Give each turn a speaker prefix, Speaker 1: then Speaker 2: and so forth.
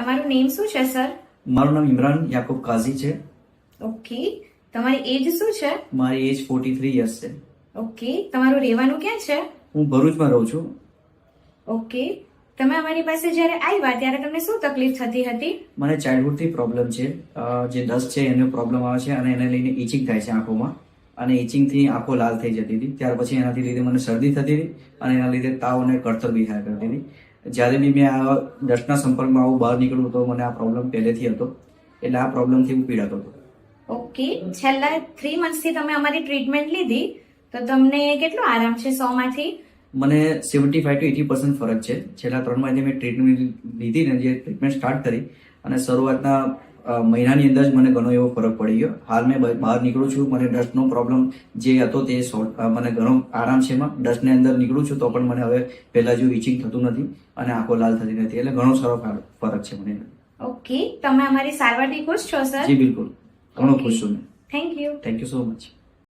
Speaker 1: તમારું નેમ શું છે સર?
Speaker 2: મારું નામ ઇમરાન યાકુબ કાઝી છે.
Speaker 1: ઓકે. તમારી એજ શું છે?
Speaker 2: મારી એજ 43 યર્સ છે.
Speaker 1: ઓકે. તમારું રહેવાનું ક્યાં છે?
Speaker 2: હું ભરૂચમાં રહું છું.
Speaker 1: ઓકે. તમે અમારી પાસે જ્યારે આવ્યા ત્યારે તમને શું તકલીફ થતી હતી?
Speaker 2: મને ચાઇલ્ડહુડથી પ્રોબ્લેમ છે. જે ડસ્ટ છે એનો પ્રોબ્લેમ આવે છે અને એને લઈને ઇચિંગ થાય છે આંખોમાં, અને ઇચિંગથી આંખો લાલ થઈ જતી હતી. ત્યાર પછી એનાથી લીધે મને શરદી થતી હતી અને એના લીધે તાવ અને કળતર બી થયા કરતી હતી. જ્યારે બી મેં આ ડસ્ટના સંપર્કમાં આવું બહાર નીકળું તો મને આ પ્રોબ્લેમ પહેલેથી હતો, એટલે આ પ્રોબ્લેમથી હું પીડાતો હતો.
Speaker 1: ઓકે. છેલ્લા 3 મંથથી તમે અમારી ટ્રીટમેન્ટ લીધી તો તમને કેટલો આરામ છે 100 માંથી?
Speaker 2: મને 75 to 80% ફરક છે. છેલ્લા 3 મહિને મેં ટ્રીટમેન્ટ લીધી ને જે ટ્રીટમેન્ટ સ્ટાર્ટ કરી અને શરૂઆતના મહિનાની અંદર જ મને ઘણો એવો ફરક પડી ગયો. હાલ મેં બહાર નીકળું છું, મને ડસ્ટનો પ્રોબ્લેમ જે હતો તે મને ઘણો આરામ છે. એમાં ડસ્ટની અંદર નીકળું છું તો પણ મને હવે પહેલા જેવું ઇચિંગ થતું નથી અને આંખો લાલ થતી નથી, એટલે ઘણો સારો ફરક છે મને.
Speaker 1: ઓકે. તમે અમારી સારવારથી ખુશ છો સર?
Speaker 2: જી બિલકુલ, ઘણો ખુશ છું.
Speaker 1: Thank you.
Speaker 2: Thank you so much.